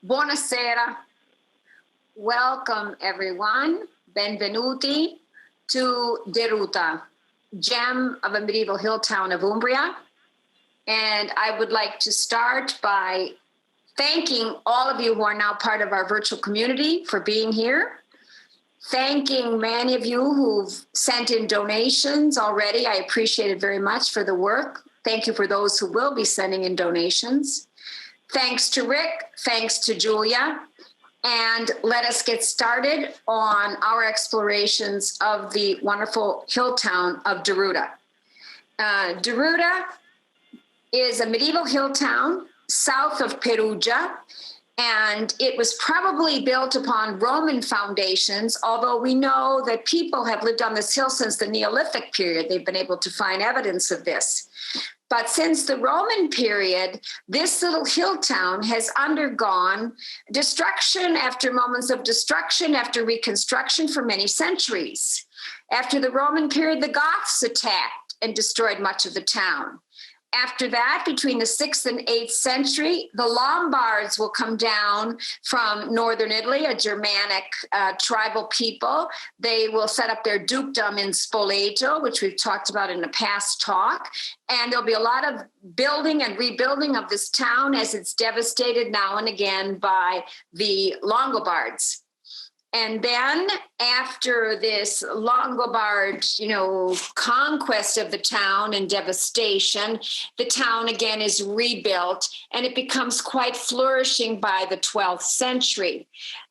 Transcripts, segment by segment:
Buonasera. Welcome, everyone. Benvenuti to Deruta, gem of a medieval hill town of Umbria. And I would like to start by thanking all of you who are now part of our virtual community for being here. Thanking many of you who've sent in donations already. I appreciate it very much for the work. Thank you for those who will be sending in donations. Thanks to Rick, thanks to Julia. And let us get started on our explorations of the wonderful hill town of Deruta. Deruta is a medieval hill town south of Perugia, and it was probably built upon Roman foundations, although we know that people have lived on this hill since the Neolithic period. They've been able to find evidence of this. But since the Roman period, this little hill town has undergone destruction after moments of destruction, after reconstruction for many centuries. After the Roman period, the Goths attacked and destroyed much of the town. After that, between the 6th and 8th century, the Lombards will come down from northern Italy, a Germanic tribal people. They will set up their dukedom in Spoleto, which we've talked about in a past talk. And there'll be a lot of building and rebuilding of this town as it's devastated now and again by the Longobards. And then after this Longobard, conquest of the town and devastation, the town again is rebuilt and it becomes quite flourishing by the 12th century.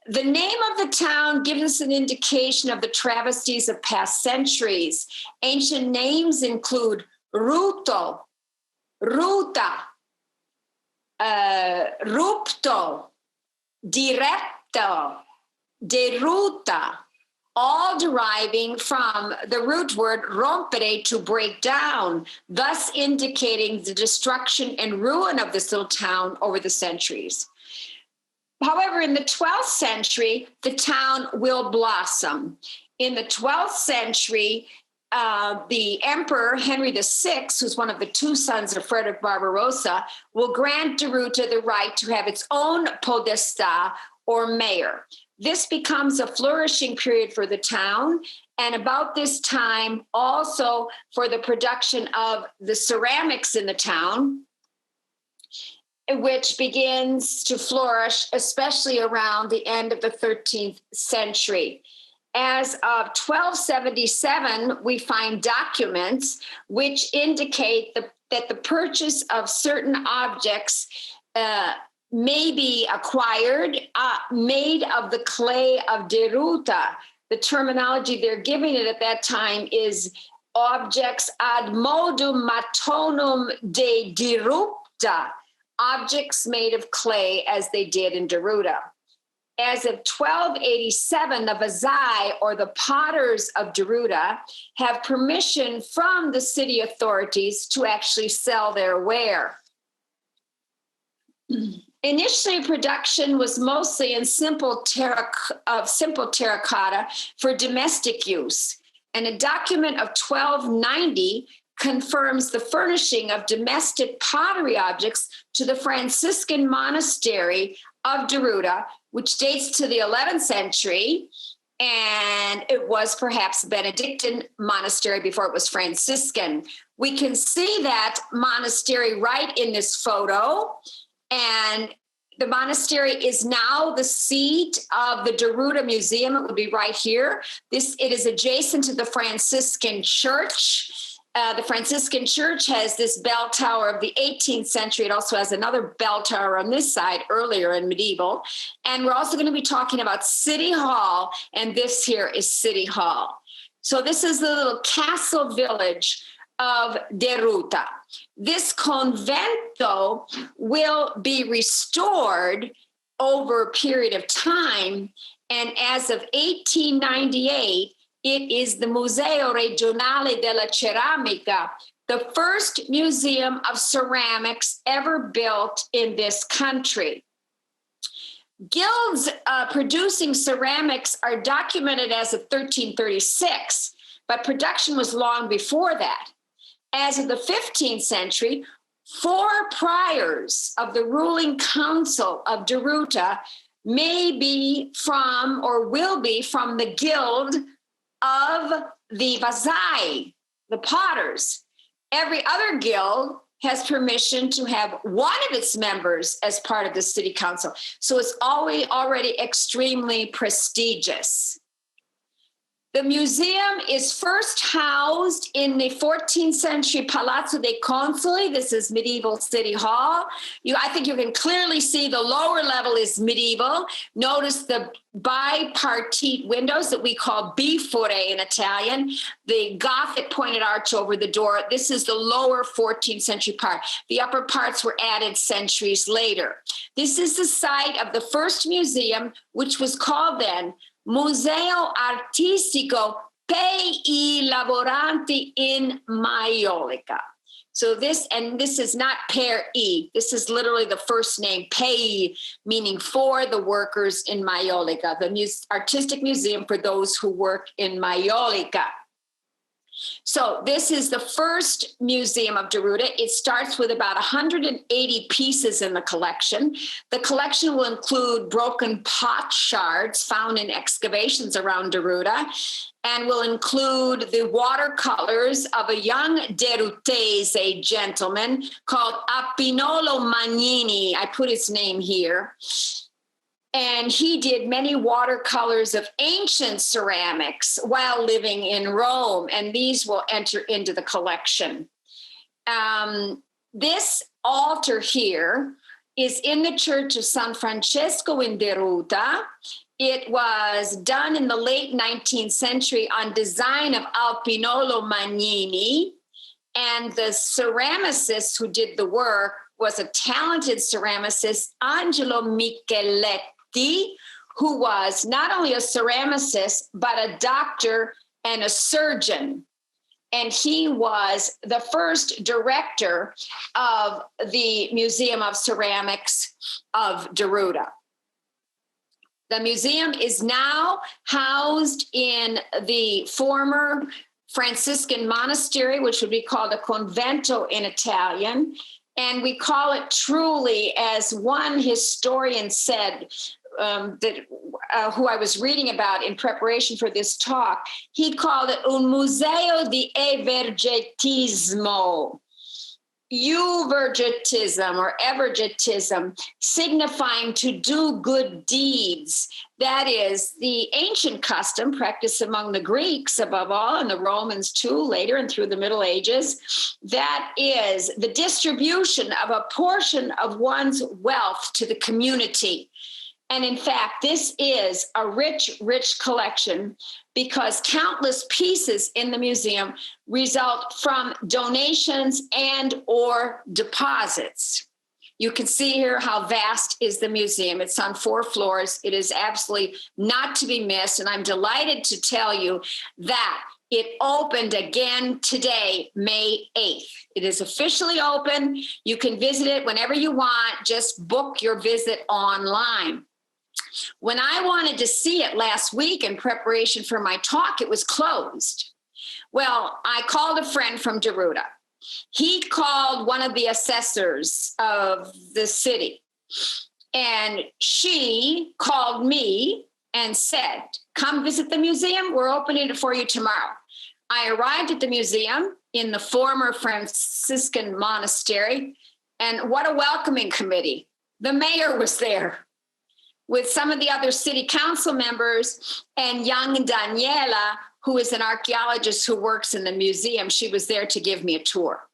The name of the town gives us an indication of the travesties of past centuries. Ancient names include Ruto, Ruta, Rupto, Diretto, Deruta, all deriving from the root word rompere, to break down, thus indicating the destruction and ruin of this little town over the centuries. However, in the 12th century, the town will blossom. In the 12th century, the Emperor Henry VI, who's one of the two sons of Frederick Barbarossa, will grant Deruta the right to have its own podestà or mayor. This becomes a flourishing period for the town, and about this time also for the production of the ceramics in the town, which begins to flourish, especially around the end of the 13th century. As of 1277, we find documents which indicate that the purchase of certain objects may be acquired, made of the clay of Deruta. The terminology they're giving it at that time is objects ad modum matonum de Deruta, objects made of clay as they did in Deruta. As of 1287, the Vazai, or the potters of Deruta, have permission from the city authorities to actually sell their ware. Initially, production was mostly in simple terracotta for domestic use, and a document of 1290 confirms the furnishing of domestic pottery objects to the Franciscan monastery of Deruta, which dates to the 11th century, and it was perhaps a Benedictine monastery before it was Franciscan. We can see that monastery right in this photo. And the monastery is now the seat of the Deruta Museum. It would be right here. It is adjacent to the Franciscan church. The Franciscan church has this bell tower of the 18th century. It also has another bell tower on this side, earlier in medieval. And we're also going to be talking about City Hall, and this here is City Hall. So this is the little castle village of Deruta. This convento will be restored over a period of time, and as of 1898, it is the Museo Regionale della Ceramica, the first museum of ceramics ever built in this country. Guilds producing ceramics are documented as of 1336, but production was long before that. As of the 15th century, 4 priors of the ruling council of Deruta may be from or will be from the guild of the Vasai, the potters. Every other guild has permission to have one of its members as part of the city council. So it's already extremely prestigious. The museum is first housed in the 14th century Palazzo dei Consoli. This is medieval city hall. I think you can clearly see the lower level is medieval. Notice the bipartite windows that we call bifore in Italian, the Gothic pointed arch over the door. This is the lower 14th century part. The upper parts were added centuries later. This is the site of the first museum, which was called then Museo Artistico per I Lavoranti in Maiolica. So this is not per I. This is literally the first name, pei, meaning for the workers in Maiolica, the artistic museum for those who work in Maiolica. So this is the first museum of Deruta. It starts with about 180 pieces in the collection. The collection will include broken pot shards found in excavations around Deruta, and will include the watercolors of a young Derutese gentleman called Apinolo Magnini. I put his name here. And he did many watercolors of ancient ceramics while living in Rome, and these will enter into the collection. This altar here is in the Church of San Francesco in Deruta. It was done in the late 19th century on design of Apinolo Magnini, and the ceramicist who did the work was a talented ceramicist, Angelo Micheletti, who was not only a ceramicist, but a doctor and a surgeon. And he was the first director of the Museum of Ceramics of Deruta. The museum is now housed in the former Franciscan monastery, which would be called a convento in Italian. And we call it truly, as one historian said, who I was reading about in preparation for this talk, he called it un museo di evergetismo, euvergetism or evergetism, signifying to do good deeds. That is the ancient custom practiced among the Greeks above all, and the Romans too later and through the Middle Ages. That is the distribution of a portion of one's wealth to the community. And in fact, this is a rich, rich collection because countless pieces in the museum result from donations and or deposits. You can see here how vast is the museum. It's on 4 floors. It is absolutely not to be missed. And I'm delighted to tell you that it opened again today, May 8th. It is officially open. You can visit it whenever you want. Just book your visit online. When I wanted to see it last week in preparation for my talk, it was closed. Well, I called a friend from Deruta. He called one of the assessors of the city, and she called me and said, come visit the museum. We're opening it for you tomorrow. I arrived at the museum in the former Franciscan monastery, and what a welcoming committee. The mayor was there with some of the other city council members, and young Daniela, who is an archaeologist who works in the museum. She was there to give me a tour.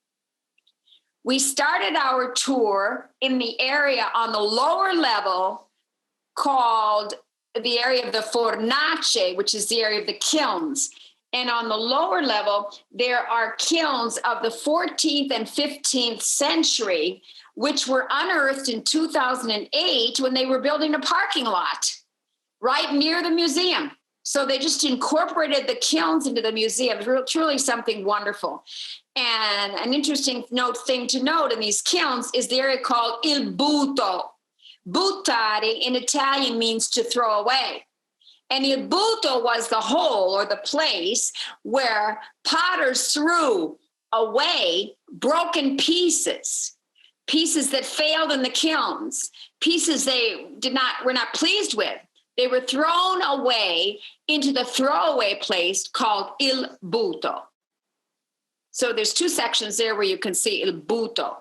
We started our tour in the area on the lower level called the area of the Fornace, which is the area of the kilns. And on the lower level, there are kilns of the 14th and 15th century, which were unearthed in 2008 when they were building a parking lot right near the museum. So they just incorporated the kilns into the museum. Truly something wonderful. And an interesting thing to note in these kilns is the area called il butto. Buttare in Italian means to throw away. And il butto was the hole or the place where potters threw away broken pieces pieces that failed in the kilns, pieces they were not pleased with. They were thrown away into the throwaway place called il butto. So there's two sections there where you can see il butto.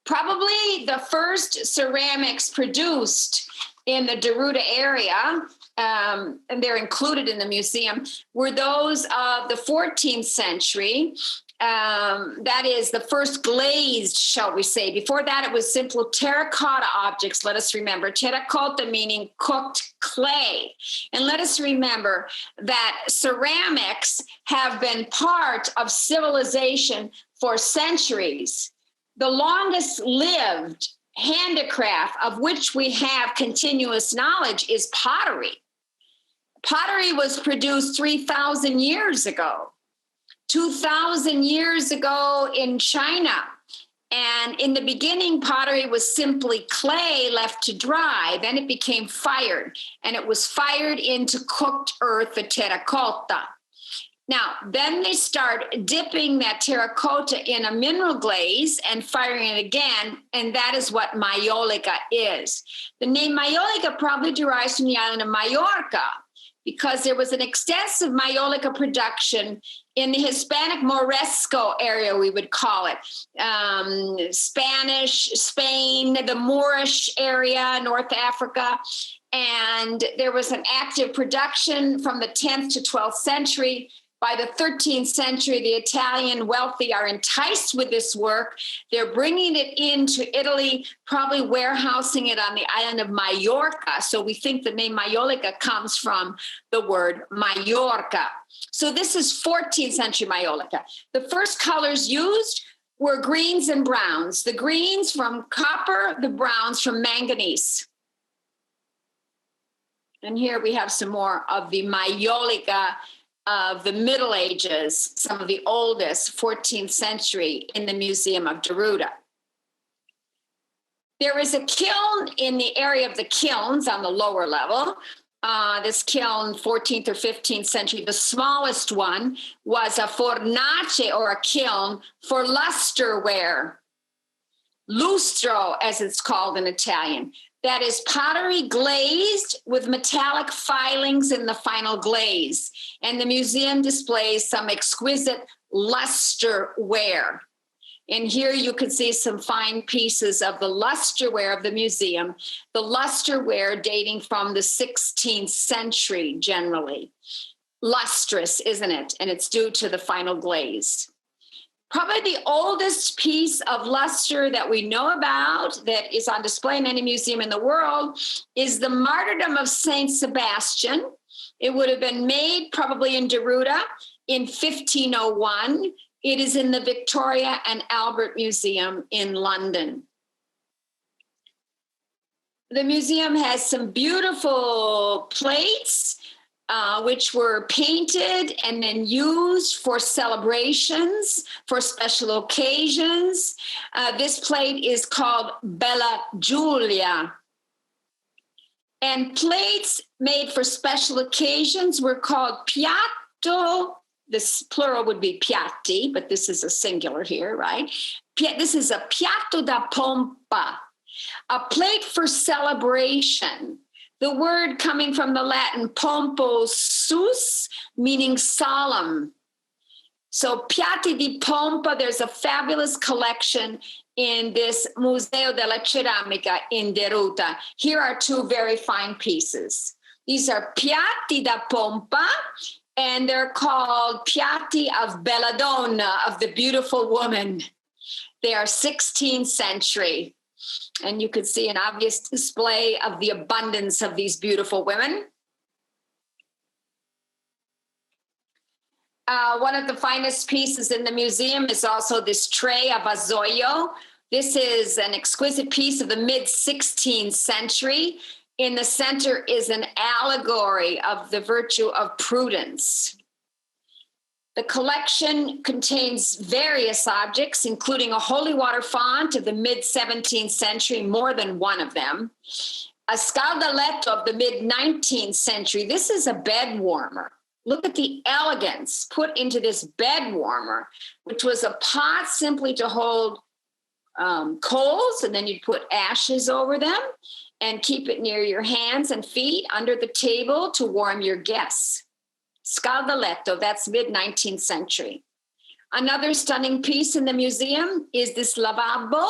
Probably the first ceramics produced in the Deruta area, and they're included in the museum, were those of the 14th century. That is the first glazed, shall we say. Before that, it was simple terracotta objects. Let us remember, terracotta meaning cooked clay. And let us remember that ceramics have been part of civilization for centuries. The longest lived handicraft of which we have continuous knowledge is pottery. Pottery was produced 3,000 years ago. 2,000 years ago in China. And in the beginning, pottery was simply clay left to dry. Then it became fired, and it was fired into cooked earth, the terracotta. Now, then they start dipping that terracotta in a mineral glaze and firing it again, and that is what maiolica is. The name maiolica probably derives from the island of Majorca, because there was an extensive maiolica production in the Hispanic Moresco area, we would call it. Spanish, Spain, the Moorish area, North Africa. And there was an active production from the 10th to 12th century. By the 13th century, the Italian wealthy are enticed with this work. They're bringing it into Italy, probably warehousing it on the island of Majorca. So we think the name maiolica comes from the word Majorca. So this is 14th century maiolica. The first colors used were greens and browns. The greens from copper, the browns from manganese. And here we have some more of the maiolica of the Middle Ages, some of the oldest, 14th century, in the Museum of Deruta. There is a kiln in the area of the kilns on the lower level. This kiln, 14th or 15th century, the smallest one was a fornace, or a kiln for lusterware. Lustro, as it's called in Italian. That is pottery glazed with metallic filings in the final glaze. And the museum displays some exquisite lusterware. And here you can see some fine pieces of the lusterware of the museum, the lusterware dating from the 16th century generally. Lustrous, isn't it? And it's due to the final glaze. Probably the oldest piece of luster that we know about that is on display in any museum in the world is the Martyrdom of Saint Sebastian. It would have been made probably in Deruta in 1501. It is in the Victoria and Albert Museum in London. The museum has some beautiful plates, which were painted and then used for celebrations, for special occasions. This plate is called Bella Giulia. And plates made for special occasions were called piatto. This plural would be piatti, but this is a singular here, right? This is a piatto da pompa, a plate for celebration. The word coming from the Latin pomposus, meaning solemn. So piatti di pompa, there's a fabulous collection in this Museo della Ceramica in Deruta. Here are two very fine pieces. These are piatti da pompa, and they're called piatti of Belladonna, of the beautiful woman. They are 16th century. And you could see an obvious display of the abundance of these beautiful women. One of the finest pieces in the museum is also this tray of azoio. This is an exquisite piece of the mid-16th century. In the center is an allegory of the virtue of prudence. The collection contains various objects, including a holy water font of the mid-17th century, more than one of them. A scaldaletto of the mid-19th century. This is a bed warmer. Look at the elegance put into this bed warmer, which was a pot simply to hold coals, and then you'd put ashes over them and keep it near your hands and feet under the table to warm your guests. Scaldaletto, that's mid-19th century. Another stunning piece in the museum is this lavabo,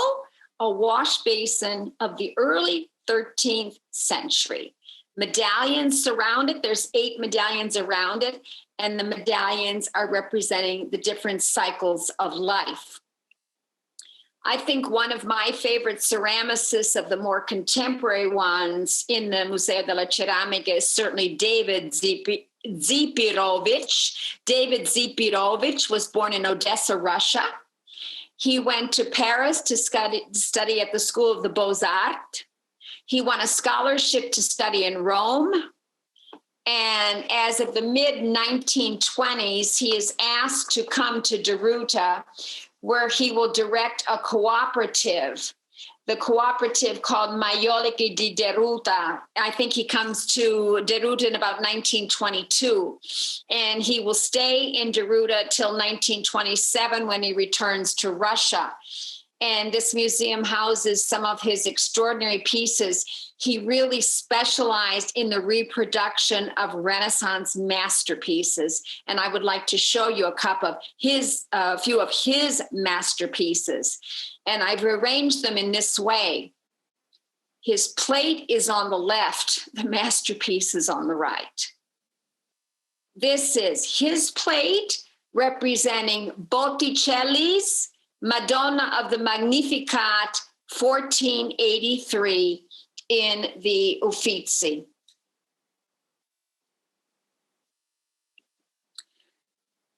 a wash basin of the early 13th century. Medallions surround it. There's 8 medallions around it, and the medallions are representing the different cycles of life. I think one of my favorite ceramicists of the more contemporary ones in the Museo della Ceramica is certainly David Zipirovich. David Zipirovich was born in Odessa, Russia. He went to Paris to study at the School of the Beaux-Arts. He won a scholarship to study in Rome. And as of the mid-1920s, he is asked to come to Deruta, where he will direct a cooperative, the cooperative called Maiolica di Deruta. I think he comes to Deruta in about 1922, and he will stay in Deruta till 1927 when he returns to Russia. And this museum houses some of his extraordinary pieces. He really specialized in the reproduction of Renaissance masterpieces. And I would like to show you a few of his masterpieces. And I've arranged them in this way. His plate is on the left, the masterpiece is on the right. This is his plate representing Botticelli's Madonna of the Magnificat, 1483 in the Uffizi.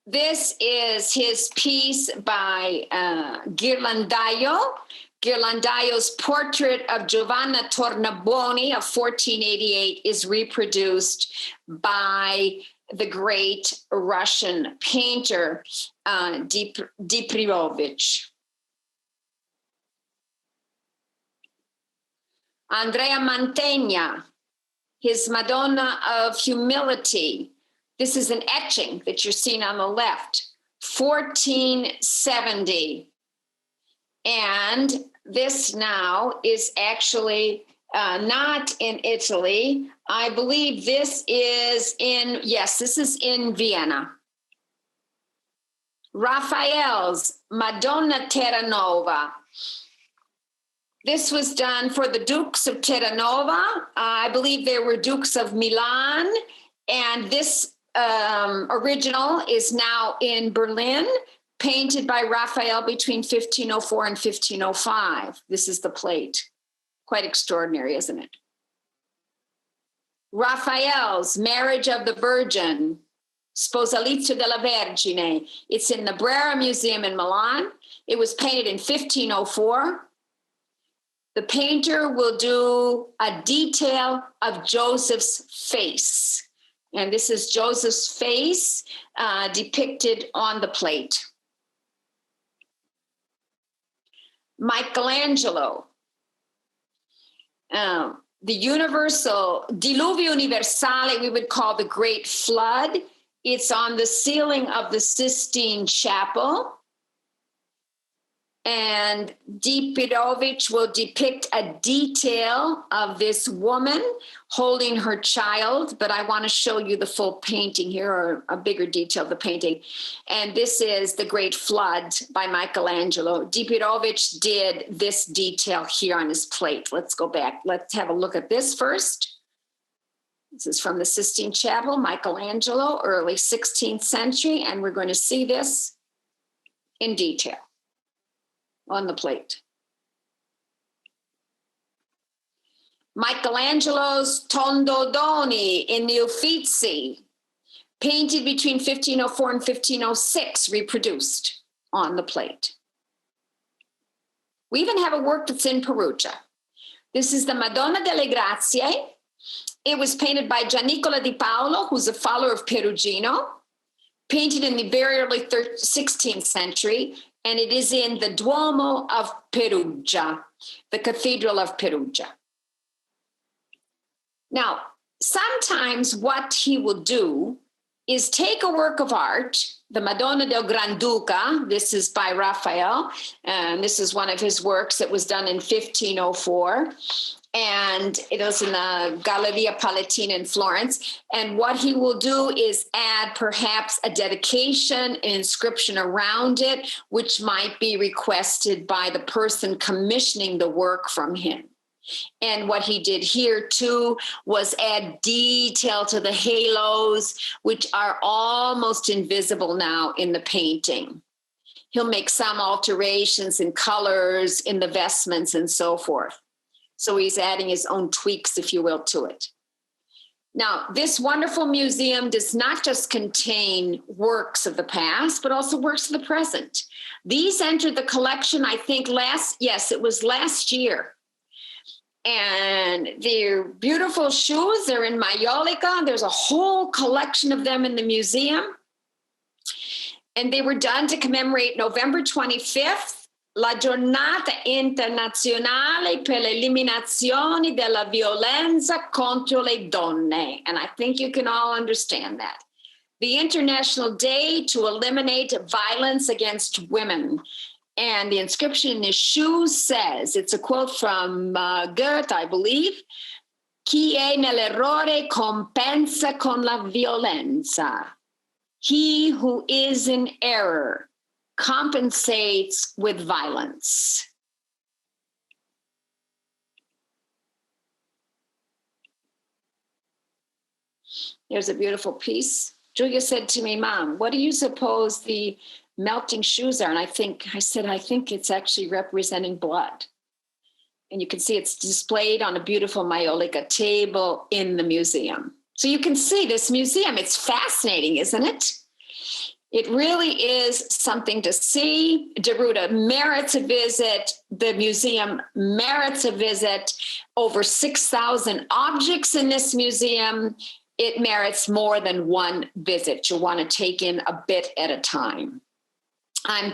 This is his piece by Ghirlandaio. Ghirlandaio's portrait of Giovanna Tornabuoni of 1488 is reproduced by the great Russian painter Dipriovich. Andrea Mantegna, his Madonna of Humility. This is an etching that you're seeing on the left, 1470. And this now is actually not in Italy. I believe this is this is in Vienna. Raphael's Madonna Terranova. This was done for the Dukes of Terranova. I believe they were Dukes of Milan. And this original is now in Berlin, painted by Raphael between 1504 and 1505. This is the plate. Quite extraordinary, isn't it? Raphael's Marriage of the Virgin, Sposalizio della Vergine. It's in the Brera Museum in Milan. It was painted in 1504. The painter will do a detail of Joseph's face. And this is Joseph's face depicted on the plate. Michelangelo. The Universal, Diluvio Universale, we would call the Great Flood. It's on the ceiling of the Sistine Chapel. And Dipirovich will depict a detail of this woman holding her child, but I want to show you the full painting here, or a bigger detail of the painting. And this is The Great Flood by Michelangelo. Dipirovich did this detail here on his plate. Let's go back. Let's have a look at this first. This is from the Sistine Chapel, Michelangelo, early 16th century, and we're going to see this in detail on the plate. Michelangelo's Tondodoni in the Uffizi, painted between 1504 and 1506, reproduced on the plate. We even have a work that's in Perugia. This is the Madonna delle Grazie. It was painted by Giannicola di Paolo, who's a follower of Perugino, painted in the very early 16th century, and it is in the Duomo of Perugia, the Cathedral of Perugia. Now, sometimes what he will do is take a work of art, the Madonna del Granduca. This is by Raphael, and this is one of his works that was done in 1504. And it was in the Galleria Palatina in Florence. And what he will do is add perhaps a dedication, an inscription around it, which might be requested by the person commissioning the work from him. And what he did here too was add detail to the halos, which are almost invisible now in the painting. He'll make some alterations in colors, in the vestments, and so forth. So he's adding his own tweaks, if you will, to it. Now, this wonderful museum does not just contain works of the past, but also works of the present. These entered the collection, I think, it was last year. And they're beautiful shoes. They're in maiolica. There's a whole collection of them in the museum. And they were done to commemorate November 25th, la giornata internazionale per l'eliminazione della violenza contro le donne. And I think you can all understand that. The International Day to eliminate violence against women. And the inscription in his shoes says, it's a quote from Goethe, I believe, chi è nell'errore compensa con la violenza. He who is in error compensates with violence. There's a beautiful piece. Julia said to me, Mom, what do you suppose the melting shoes are? And I said, I think it's actually representing blood. And you can see it's displayed on a beautiful maiolica table in the museum. So you can see this museum. It's fascinating, isn't it? It really is something to see. Deruta merits a visit. The museum merits a visit. Over 6,000 objects in this museum. It merits more than one visit. You'll want to take in a bit at a time. I'm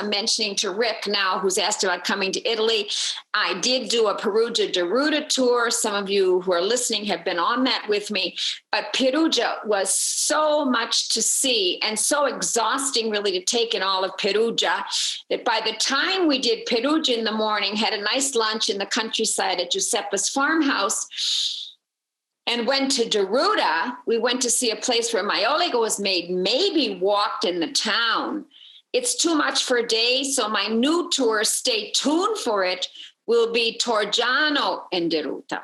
mentioning to Rick now, who's asked about coming to Italy. I did do a Perugia Deruta tour. Some of you who are listening have been on that with me. But Perugia was so much to see and so exhausting, really, to take in all of Perugia, that by the time we did Perugia in the morning, had a nice lunch in the countryside at Giuseppe's farmhouse, and went to Deruta, we went to see a place where maiolica was made, maybe walked in the town. It's too much for a day, so my new tour, stay tuned for it, will be Torgiano in Deruta,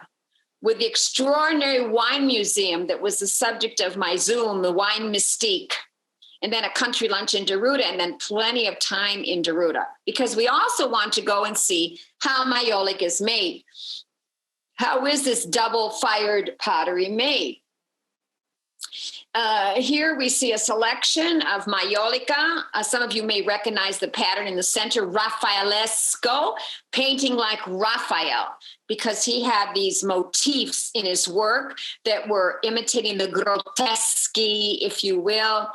with the extraordinary wine museum that was the subject of my Zoom, the Wine Mystique, and then a country lunch in Deruta, and then plenty of time in Deruta, because we also want to go and see how maiolica is made. How is this double-fired pottery made? Here we see a selection of maiolica. Some of you may recognize the pattern in the center, Raphaelesco, painting like Raphael, because he had these motifs in his work that were imitating the grotesque, if you will.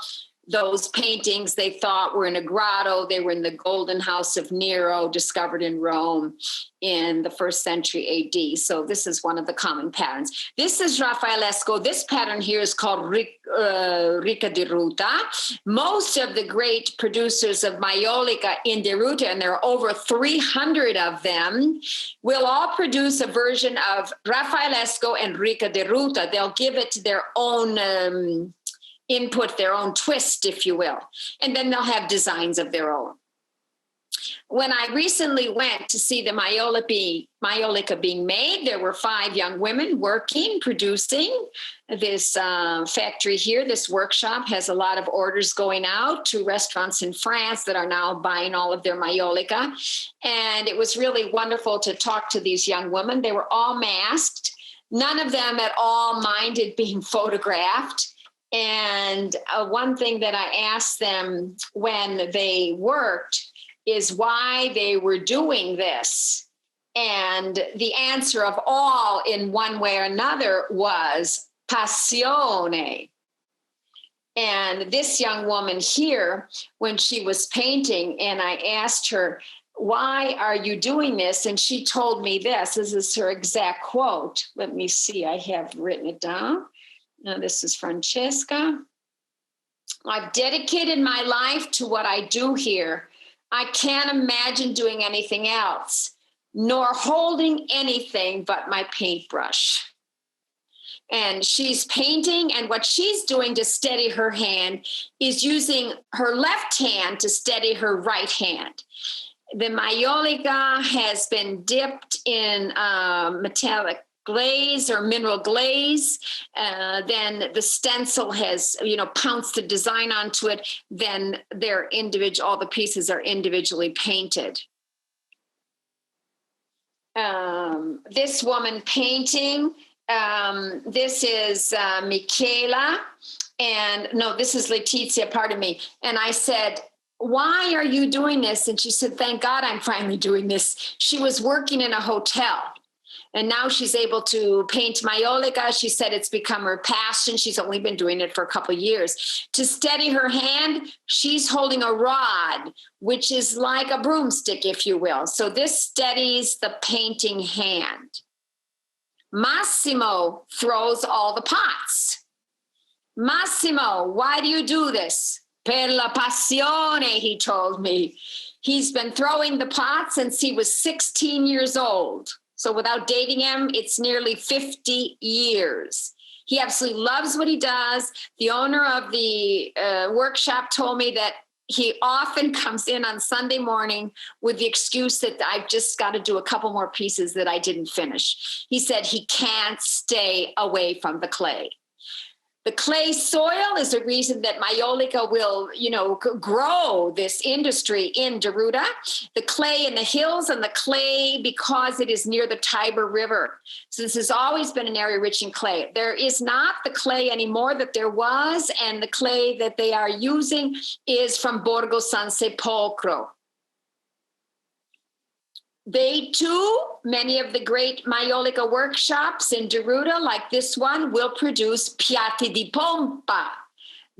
Those paintings they thought were in a grotto. They were in the Golden House of Nero, discovered in Rome in the 1st century AD. So this is one of the common patterns. This is Raphaelesco. This pattern here is called Rica Deruta. Most of the great producers of maiolica in Deruta, and there are over 300 of them, will all produce a version of Raphaelesco and Rica Deruta. They'll give it their own input, their own twist, if you will. And then they'll have designs of their own. When I recently went to see the maiolica being made, there were 5 young women working, producing. This factory here, this workshop, has a lot of orders going out to restaurants in France that are now buying all of their maiolica. And it was really wonderful to talk to these young women. They were all masked. None of them at all minded being photographed. And one thing that I asked them when they worked is why they were doing this. And the answer of all in one way or another was passione. And this young woman here, when she was painting, and I asked her, why are you doing this? And she told me this. This is her exact quote. Let me see. I have written it down. Now, this is Francesca. I've dedicated my life to what I do here. I can't imagine doing anything else, nor holding anything but my paintbrush. And she's painting, and what she's doing to steady her hand is using her left hand to steady her right hand. The maiolica has been dipped in metallic glaze or mineral glaze. Then the stencil has, pounced the design onto it. Then they're individual, all the pieces are individually painted. This woman painting, this is Michela, and no, this is Letizia, pardon me. And I said, why are you doing this? And she said, thank God I'm finally doing this. She was working in a hotel, and now she's able to paint maiolica. She said it's become her passion. She's only been doing it for a couple of years. To steady her hand, she's holding a rod, which is like a broomstick, if you will. So this steadies the painting hand. Massimo throws all the pots. Massimo, why do you do this? Per la passione, he told me. He's been throwing the pots since he was 16 years old. So without dating him, it's nearly 50 years. He absolutely loves what he does. The owner of the workshop told me that he often comes in on Sunday morning with the excuse that I've just got to do a couple more pieces that I didn't finish. He said he can't stay away from the clay. The clay soil is the reason that maiolica will, grow this industry in Deruta. The clay in the hills and the clay because it is near the Tiber River. So this has always been an area rich in clay. There is not the clay anymore that there was, and the clay that they are using is from Borgo San Sepolcro. They too, many of the great maiolica workshops in Deruta, like this one, will produce piatti di pompa.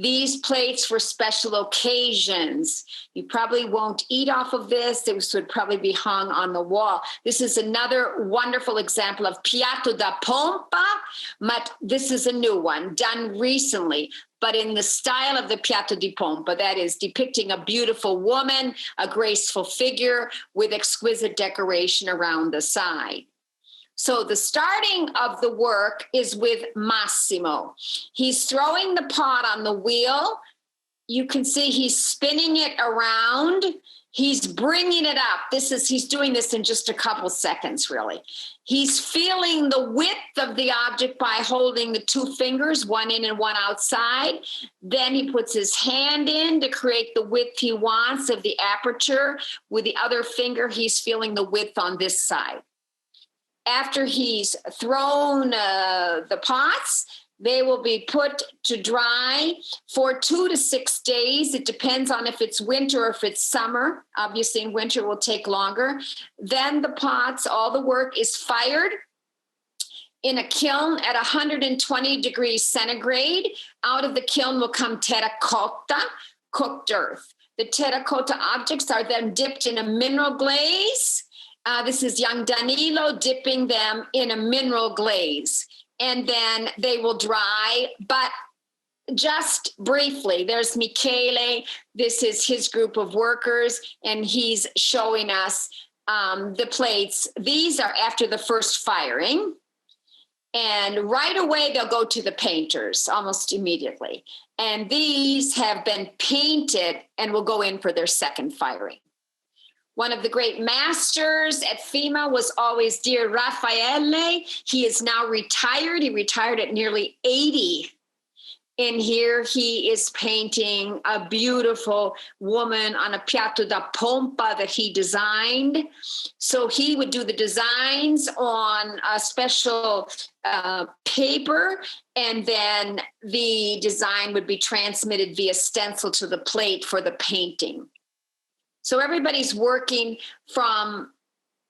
These plates for special occasions. You probably won't eat off of this. This would probably be hung on the wall. This is another wonderful example of piatto da pompa, but this is a new one done recently, but in the style of the piatto di pompa, that is depicting a beautiful woman, a graceful figure with exquisite decoration around the side. So the starting of the work is with Massimo. He's throwing the pot on the wheel. You can see he's spinning it around. He's bringing it up. He's doing this in just a couple seconds, really. He's feeling the width of the object by holding the two fingers, one in and one outside. Then he puts his hand in to create the width he wants of the aperture. With the other finger, he's feeling the width on this side. After he's thrown the pots, they will be put to dry for 2 to 6 days. It depends on if it's winter or if it's summer. Obviously, in winter, it will take longer. Then the pots, all the work is fired in a kiln at 120 degrees centigrade. Out of the kiln will come terracotta, cooked earth. The terracotta objects are then dipped in a mineral glaze. This is young Danilo dipping them in a mineral glaze. And then they will dry, but just briefly. There's Michele. This is his group of workers, and he's showing us the plates. These are after the first firing. And right away, they'll go to the painters almost immediately. And these have been painted and will go in for their second firing. One of the great masters at FEMA was always dear Raphael. He is now retired. He retired at nearly 80. And here he is painting a beautiful woman on a piatto da pompa that he designed. So he would do the designs on a special paper, and then the design would be transmitted via stencil to the plate for the painting. So everybody's working from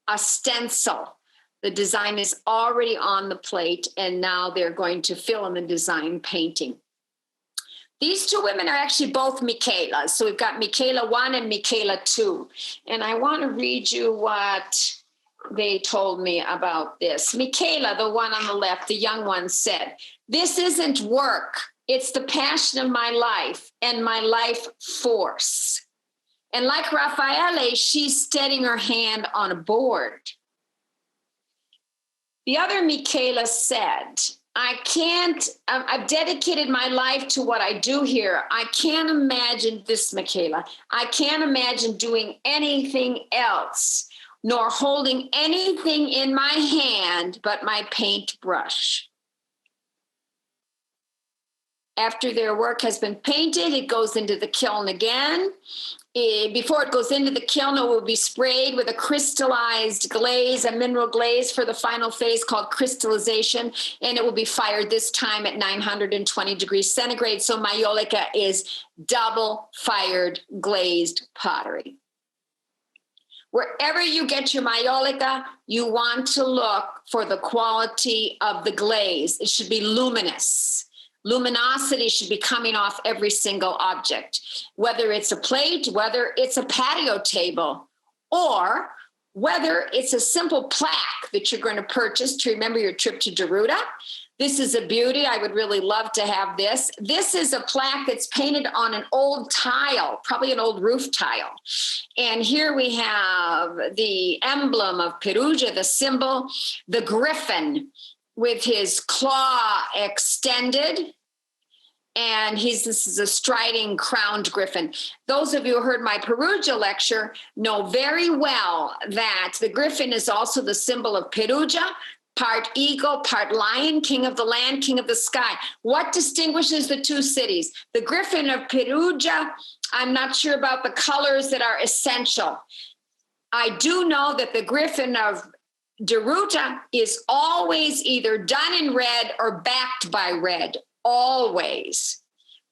a stencil. The design is already on the plate, and now they're going to fill in the design painting. These two women are actually both Michelas. So we've got Michela 1 and Michela 2. And I want to read you what they told me about this. Michela, the one on the left, the young one, said, "This isn't work. It's the passion of my life and my life force. And like Raphael, she's steadying her hand on a board. The other Michela said, I've dedicated my life to what I do here. I can't imagine this, Michela. I can't imagine doing anything else, nor holding anything in my hand but my paintbrush. After their work has been painted, it goes into the kiln again. Before it goes into the kiln, it will be sprayed with a crystallized glaze, a mineral glaze for the final phase called crystallization, and it will be fired this time at 920 degrees centigrade. So maiolica is double fired glazed pottery. Wherever you get your maiolica, you want to look for the quality of the glaze. It should be luminous. Luminosity should be coming off every single object, whether it's a plate, whether it's a patio table, or whether it's a simple plaque that you're going to purchase to remember your trip to Deruta. This is a beauty. I would really love to have this. This is a plaque that's painted on an old tile, probably an old roof tile. And here we have the emblem of Perugia, the symbol, the griffin with his claw extended. And this is a striding crowned griffin. Those of you who heard my Perugia lecture know very well that the griffin is also the symbol of Perugia, part eagle, part lion, king of the land, king of the sky. What distinguishes the two cities? The griffin of Perugia, I'm not sure about the colors that are essential. I do know that the griffin of Deruta is always either done in red or backed by red. Always.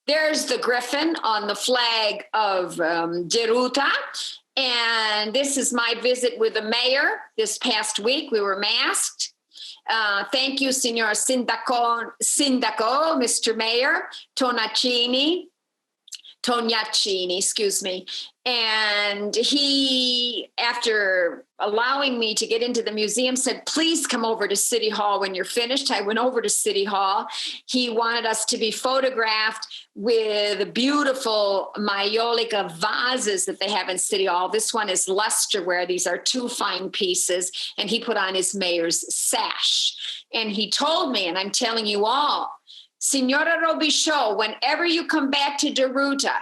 There's the griffin on the flag of Deruta. And this is my visit with the mayor this past week. We were masked. Thank you, Signor Sindaco, Mr. Mayor, Tognacini, excuse me. And he, after allowing me to get into the museum, said, please come over to City Hall when you're finished. I went over to City Hall. He wanted us to be photographed with beautiful maiolica vases that they have in City Hall. This one is lusterware. These are two fine pieces. And he put on his mayor's sash. And he told me, and I'm telling you all, Signora Robichaud, whenever you come back to Deruta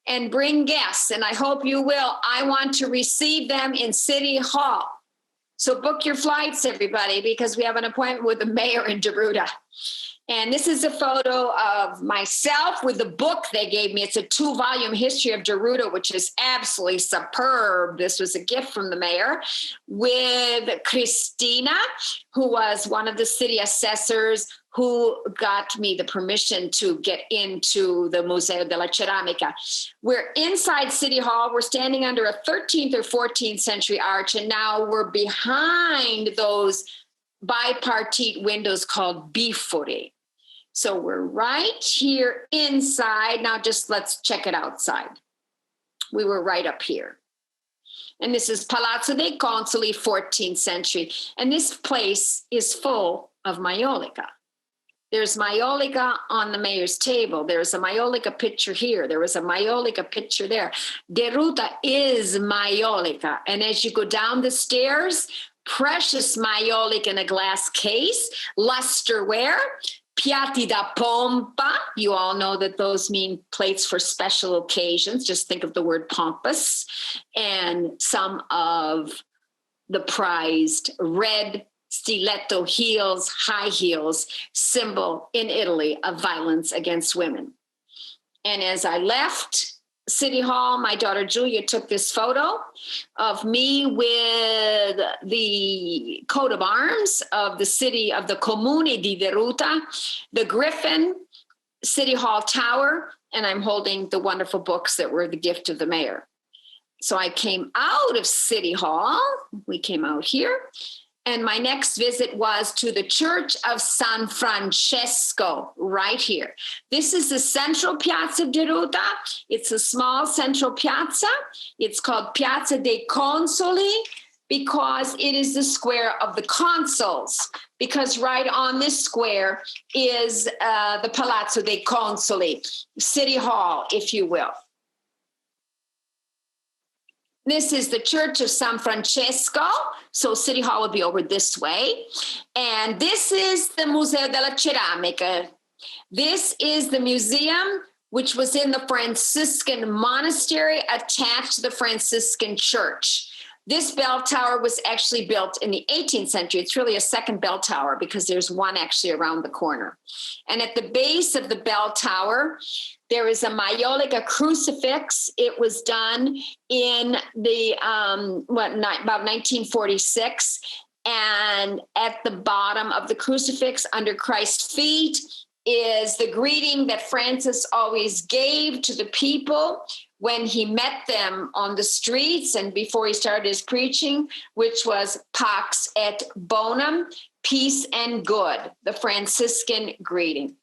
and bring guests, and I hope you will, I want to receive them in City Hall. So book your flights, everybody, because we have an appointment with the mayor in Deruta. And this is a photo of myself with the book they gave me. It's a 2-volume history of Deruta, which is absolutely superb. This was a gift from the mayor, with Christina, who was one of the city assessors who got me the permission to get into the Museo della Ceramica. We're inside City Hall. We're standing under a 13th or 14th century arch, and now we're behind those bipartite windows called bifuri. So we're right here inside. Now just let's check it outside. We were right up here. And this is Palazzo dei Consoli, 14th century. And this place is full of maiolica. There's maiolica on the mayor's table. There's a maiolica picture here. There was a maiolica picture there. Deruta is maiolica. And as you go down the stairs, precious maiolica in a glass case, lusterware, piatti da pompa. You all know that those mean plates for special occasions. Just think of the word pompous. And some of the prized red stiletto heels, high heels, symbol in Italy of violence against women. And as I left City Hall, my daughter Julia took this photo of me with the coat of arms of the city of the Comune di Deruta, the Griffin, City Hall Tower, and I'm holding the wonderful books that were the gift of the mayor. So I came out of City Hall. We came out here. And my next visit was to the Church of San Francesco, right here. This is the central piazza of Deruta. It's a small central piazza. It's called Piazza dei Consoli because it is the square of the consuls, because right on this square is the Palazzo dei Consoli, City Hall, if you will. This is the Church of San Francesco. So City Hall would be over this way. And this is the Museo della Ceramica. This is the museum which was in the Franciscan monastery attached to the Franciscan church. This bell tower was actually built in the 18th century. It's really a second bell tower because there's one actually around the corner. And at the base of the bell tower, there is a maiolica crucifix. It was done in the about 1946. And at the bottom of the crucifix, under Christ's feet, is the greeting that Francis always gave to the people when he met them on the streets and before he started his preaching, which was Pax et Bonum, peace and good, the Franciscan greeting.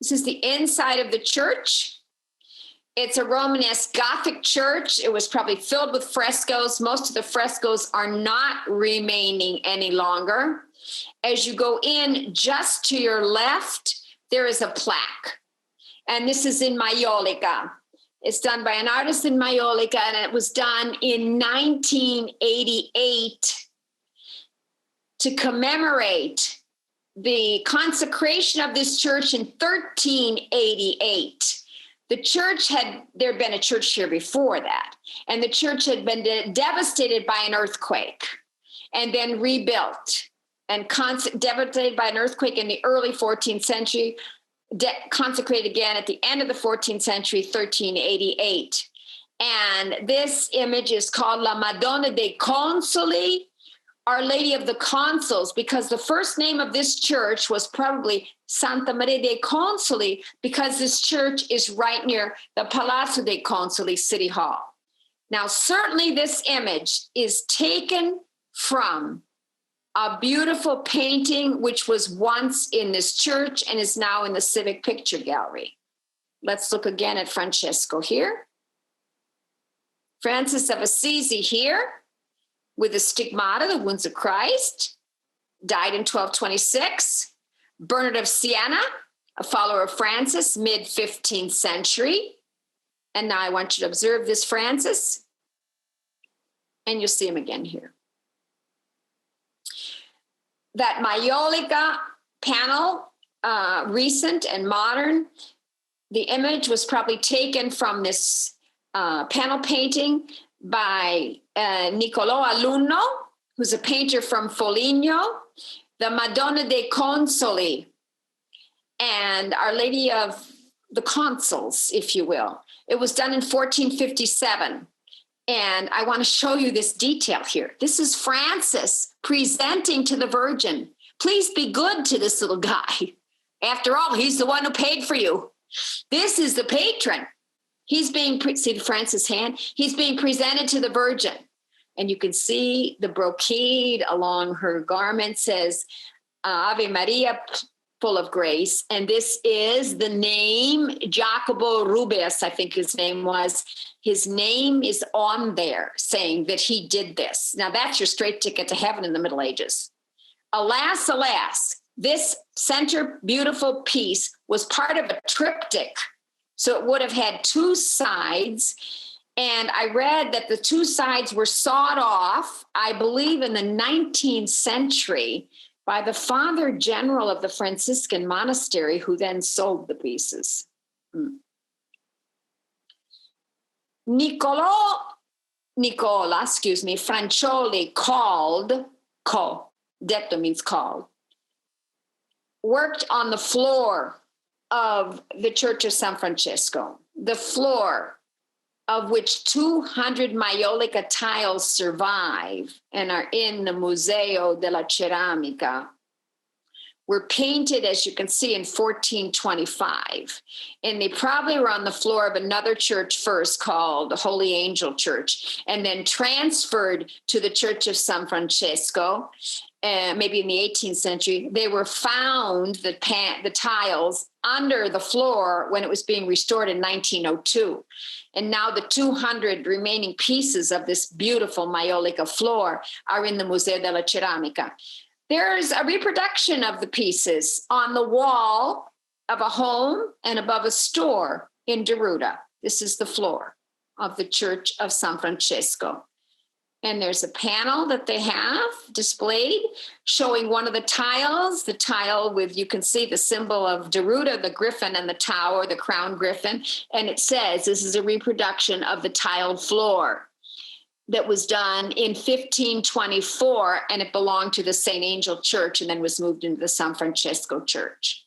This is the inside of the church. It's a Romanesque Gothic church. It was probably filled with frescoes. Most of the frescoes are not remaining any longer. As you go in, just to your left, there is a plaque. And this is in maiolica. It's done by an artist in maiolica, and it was done in 1988 to commemorate the consecration of this church in 1388. The church there had been a church here before that, and the church had been devastated by an earthquake and then rebuilt, and devastated by an earthquake in the early 14th century, consecrated again at the end of the 14th century, 1388. And this image is called La Madonna dei Consoli, Our Lady of the Consuls, because the first name of this church was probably Santa Maria dei Consoli, because this church is right near the Palazzo dei Consoli, City Hall. Now, certainly this image is taken from a beautiful painting which was once in this church and is now in the Civic Picture Gallery. Let's look again at Francesco here. Francis of Assisi here with the stigmata, the wounds of Christ, died in 1226. Bernard of Siena, a follower of Francis, mid-15th century. And now I want you to observe this Francis, and you'll see him again here. That maiolica panel, recent and modern, the image was probably taken from this panel painting by Niccolò Alunno, who's a painter from Foligno, the Madonna dei Consoli, and Our Lady of the Consuls, if you will. It was done in 1457. And I want to show you this detail here. This is Francis presenting to the Virgin. Please be good to this little guy. After all, he's the one who paid for you. This is the patron. He's being, see Francis' hand? He's being presented to the Virgin. And you can see the brocade along her garment says, Ave Maria, full of grace. And this is the name, Jacopo Rubens, I think his name was. His name is on there saying that he did this. Now that's your straight ticket to heaven in the Middle Ages. Alas, alas, this center beautiful piece was part of a triptych. So it would have had two sides. And I read that the two sides were sawed off, I believe in the 19th century, by the Father General of the Franciscan monastery, who then sold the pieces. Nicola, Francioli detto means called, worked on the floor of the Church of San Francesco, the floor of which 200 maiolica tiles survive and are in the Museo della Ceramica, were painted, as you can see, in 1425. And they probably were on the floor of another church first called the Holy Angel Church, and then transferred to the Church of San Francesco. maybe in the 18th century, they were found, the tiles, under the floor when it was being restored in 1902. And now the 200 remaining pieces of this beautiful maiolica floor are in the Museo della Ceramica. There's a reproduction of the pieces on the wall of a home and above a store in Deruta. This is the floor of the Church of San Francesco. And there's a panel that they have displayed showing one of the tiles, the tile with, you can see the symbol of Deruta, the griffin and the tower, the crown griffin. And it says this is a reproduction of the tiled floor that was done in 1524, and it belonged to the St. Angel Church and then was moved into the San Francesco Church.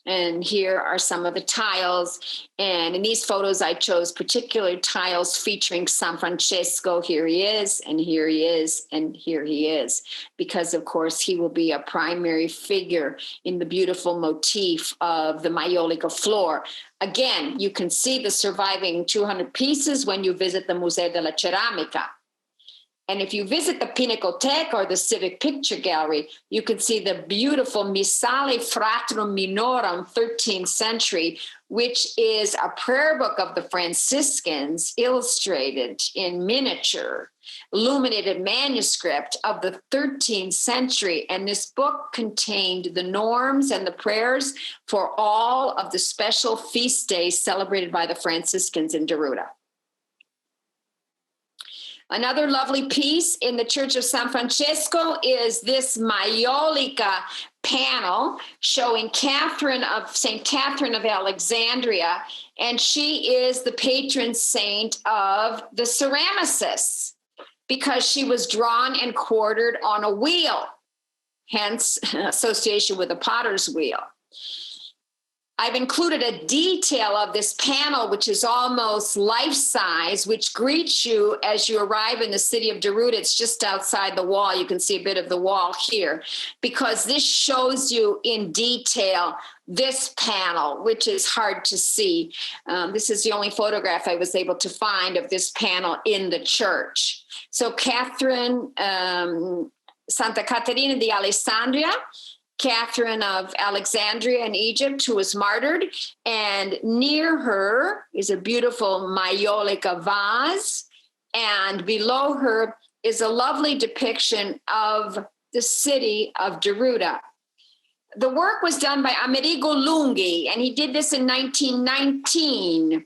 And here are some of the tiles. And in these photos, I chose particular tiles featuring San Francesco. Here he is, and here he is, and here he is. Because, of course, he will be a primary figure in the beautiful motif of the maiolica floor. Again, you can see the surviving 200 pieces when you visit the Museo della Ceramica. And if you visit the Pinacoteca or the Civic Picture Gallery, you can see the beautiful Missale Fratrum Minorum, 13th century, which is a prayer book of the Franciscans illustrated in miniature, illuminated manuscript of the 13th century. And this book contained the norms and the prayers for all of the special feast days celebrated by the Franciscans in Deruta. Another lovely piece in the Church of San Francesco is this maiolica panel showing St. Catherine of Alexandria, and she is the patron saint of the ceramicists because she was drawn and quartered on a wheel, hence association with the potter's wheel. I've included a detail of this panel, which is almost life-size, which greets you as you arrive in the city of Deruta. It's just outside the wall. You can see a bit of the wall here, because this shows you in detail this panel, which is hard to see. This is the only photograph I was able to find of this panel in the church. So Catherine, Santa Caterina di Alessandria, Catherine of Alexandria in Egypt, who was martyred, and near her is a beautiful maiolica vase, and below her is a lovely depiction of the city of Deruta. The work was done by Amerigo Lunghi, and he did this in 1919.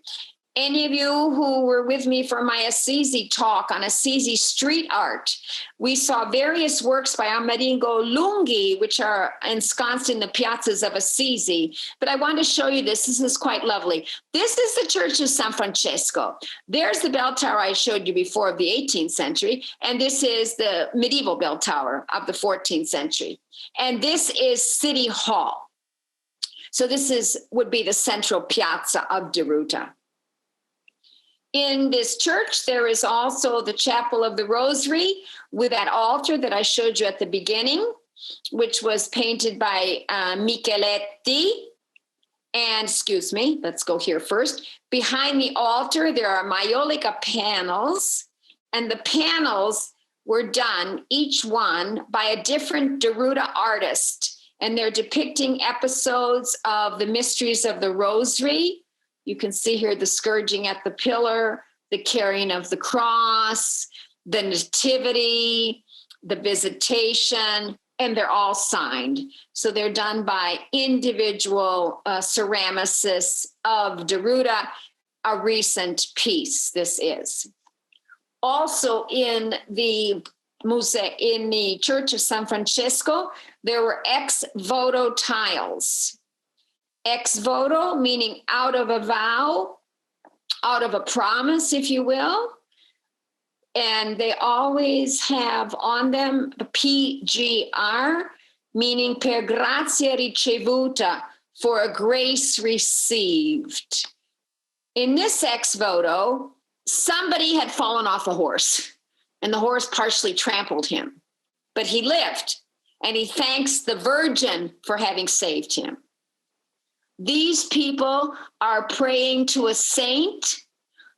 Any of you who were with me for my Assisi talk on Assisi street art, we saw various works by Amerigo Lunghi, which are ensconced in the piazzas of Assisi. But I want to show you this. This is quite lovely. This is the Church of San Francesco. There's the bell tower I showed you before of the 18th century, and this is the medieval bell tower of the 14th century. And this is City Hall. So this would be the central piazza of Deruta. In this church, there is also the Chapel of the Rosary with that altar that I showed you at the beginning, which was painted by Micheletti. And excuse me, let's go here first. Behind the altar, there are maiolica panels, and the panels were done, each one, by a different Deruta artist. And they're depicting episodes of the mysteries of the Rosary. You can see here the scourging at the pillar, the carrying of the cross, the nativity, the visitation, and they're all signed. So they're done by individual ceramicists of Deruta, a recent piece this is. Also in the Church of San Francesco, there were ex voto tiles. Ex voto, meaning out of a vow, out of a promise, if you will. And they always have on them the PGR, meaning per grazia ricevuta, for a grace received. In this ex voto, somebody had fallen off a horse, and the horse partially trampled him. But he lived, and he thanks the Virgin for having saved him. These people are praying to a saint.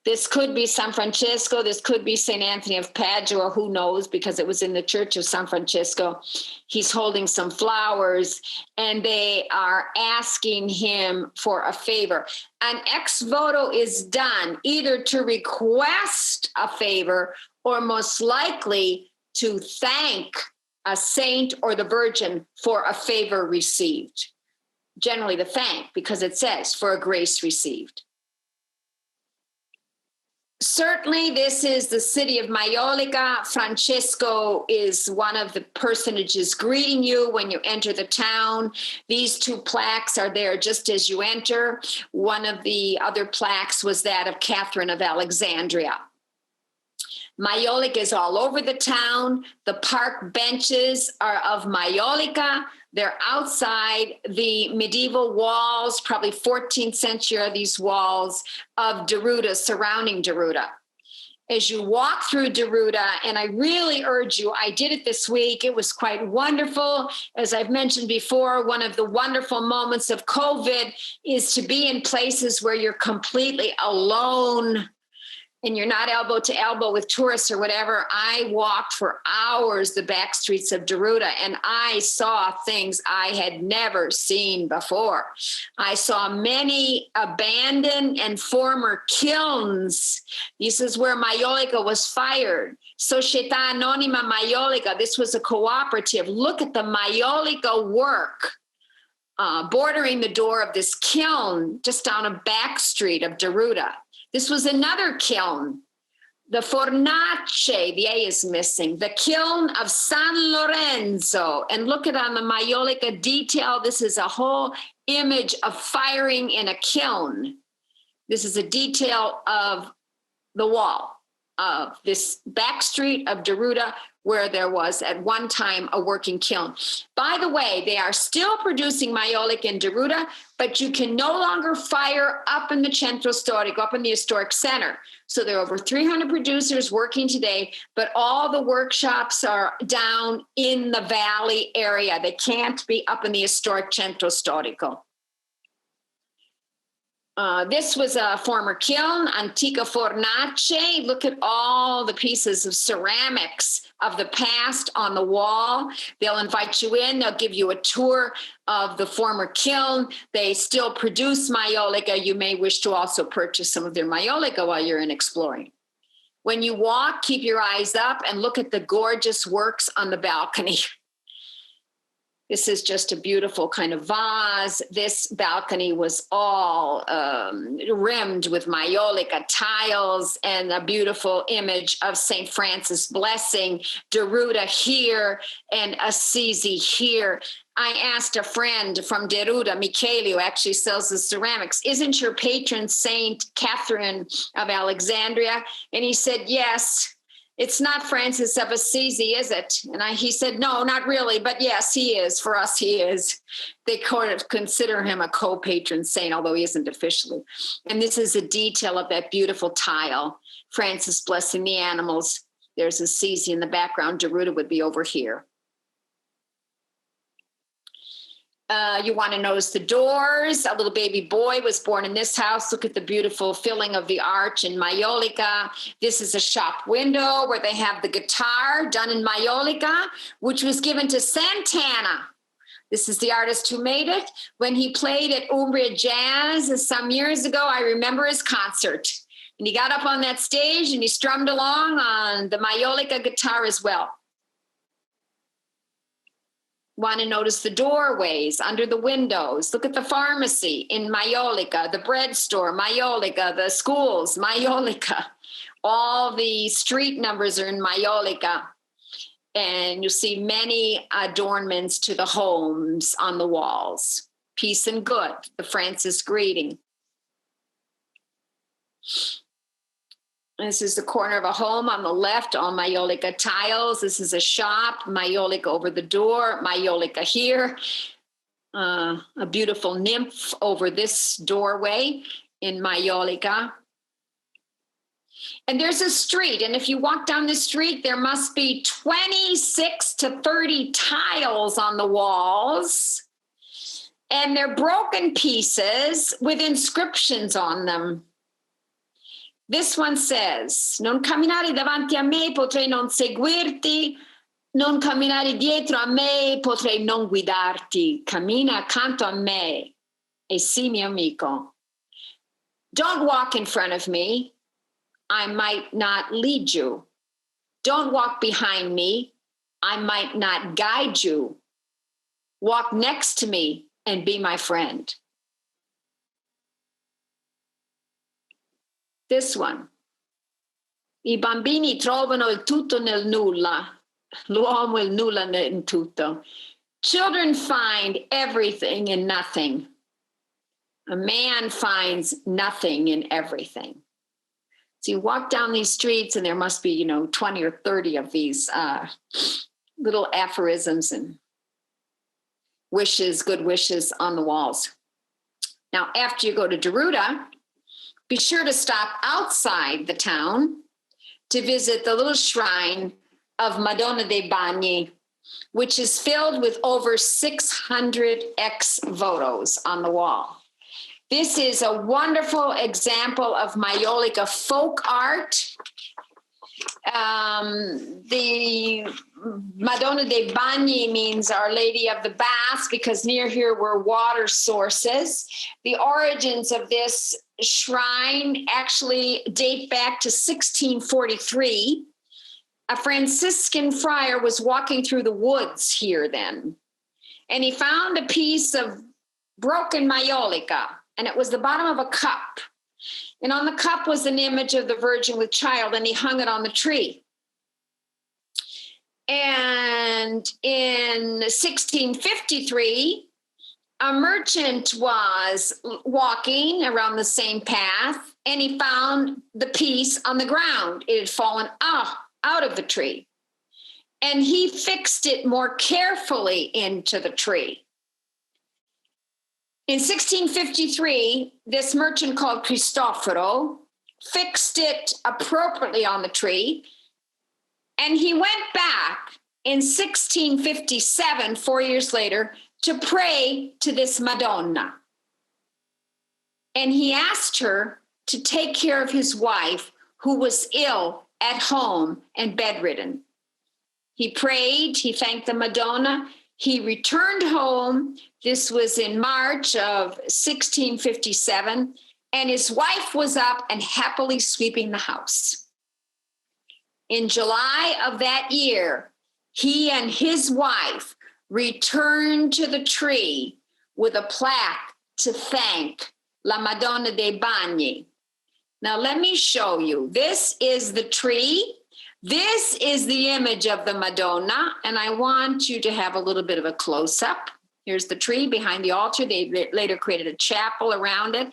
This could be San Francisco. This could be St. Anthony of Padua. Who knows? Because it was in the Church of San Francisco. He's holding some flowers, and they are asking him for a favor. An ex voto is done either to request a favor or most likely to thank a saint or the Virgin for a favor received. Generally the thank, because it says for a grace received. Certainly, this is the city of Maiolica. Francesco is one of the personages greeting you when you enter the town. These two plaques are there just as you enter. One of the other plaques was that of Catherine of Alexandria. Maiolica is all over the town. The park benches are of Maiolica. They're outside the medieval walls, probably 14th century are these walls of Deruta, surrounding Deruta. As you walk through Deruta, and I really urge you, I did it this week. It was quite wonderful. As I've mentioned before, one of the wonderful moments of COVID is to be in places where you're completely alone and you're not elbow to elbow with tourists or whatever. I walked for hours the backstreets of Deruta, and I saw things I had never seen before. I saw many abandoned and former kilns. This is where maiolica was fired. Società Anonima Maiolica. This was a cooperative. Look at the maiolica work bordering the door of this kiln just down a back street of Deruta. This was another kiln, the Fornace, the A is missing, the kiln of San Lorenzo. And look at on the maiolica detail, this is a whole image of firing in a kiln. This is a detail of the wall of this back street of Deruta, where there was at one time a working kiln. By the way, they are still producing maiolica in Deruta, but you can no longer fire up in the Centro Storico, up in the historic center. So there are over 300 producers working today, but all the workshops are down in the valley area. They can't be up in the historic Centro Storico. This was a former kiln, Antica Fornace. Look at all the pieces of ceramics of the past on the wall. They'll invite you in. They'll give you a tour of the former kiln. They still produce maiolica. You may wish to also purchase some of their maiolica while you're in exploring. When you walk, keep your eyes up and look at the gorgeous works on the balcony. This is just a beautiful kind of vase. This balcony was all rimmed with maiolica tiles and a beautiful image of St. Francis blessing, Deruta here and Assisi here. I asked a friend from Deruta, Michele, who actually sells the ceramics, isn't your patron saint Catherine of Alexandria? And he said, yes. It's not Francis of Assisi, is it? And he said, no, not really, but yes, he is. For us, he is. They consider him a co-patron saint, although he isn't officially. And this is a detail of that beautiful tile. Francis blessing the animals. There's Assisi in the background. Deruta would be over here. You want to notice the doors. A little baby boy was born in this house. Look at the beautiful filling of the arch in maiolica. This is a shop window where they have the guitar done in maiolica, which was given to Santana. This is the artist who made it. When he played at Umbria Jazz some years ago, I remember his concert. And he got up on that stage and he strummed along on the maiolica guitar as well. Want to notice the doorways under the windows. Look at the pharmacy in maiolica, the bread store, maiolica, the schools, maiolica. All the street numbers are in maiolica. And you'll see many adornments to the homes on the walls. Peace and good, the Francis greeting. This is the corner of a home on the left, all maiolica tiles. This is a shop, maiolica over the door, maiolica here. A beautiful nymph over this doorway in maiolica. And there's a street, and if you walk down the street, there must be 26 to 30 tiles on the walls. And they're broken pieces with inscriptions on them. This one says, non camminare davanti a me, potrei non seguirti, non camminare dietro a me, potrei non guidarti. Cammina accanto a me e sii mio amico. Don't walk in front of me. I might not lead you. Don't walk behind me. I might not guide you. Walk next to me and be my friend. This one. I bambini trovano il tutto nel nulla. L'uomo il nulla in tutto. Children find everything in nothing. A man finds nothing in everything. So you walk down these streets and there must be, 20 or 30 of these little aphorisms and wishes, good wishes on the walls. Now, after you go to Deruta, be sure to stop outside the town to visit the little shrine of Madonna dei Bagni, which is filled with over 600 ex-votos on the wall. This is a wonderful example of maiolica folk art. The Madonna dei Bagni means Our Lady of the Baths because near here were water sources. The origins of this shrine actually date back to 1643. A Franciscan friar was walking through the woods here then, and he found a piece of broken maiolica, and it was the bottom of a cup. And on the cup was an image of the Virgin with child, and he hung it on the tree. And in 1653, a merchant was walking around the same path, and he found the piece on the ground. It had fallen out of the tree. And he fixed it more carefully into the tree. In 1653, this merchant called Cristoforo fixed it appropriately on the tree, and he went back in 1657, 4 years later, to pray to this Madonna. And he asked her to take care of his wife, who was ill at home and bedridden. He prayed, he thanked the Madonna, he returned home. This was in March of 1657, and his wife was up and happily sweeping the house. In July of that year, he and his wife returned to the tree with a plaque to thank La Madonna dei Bagni. Now let me show you. This is the tree. This is the image of the Madonna, and I want you to have a little bit of a close-up. Here's the tree behind the altar. They later created a chapel around it.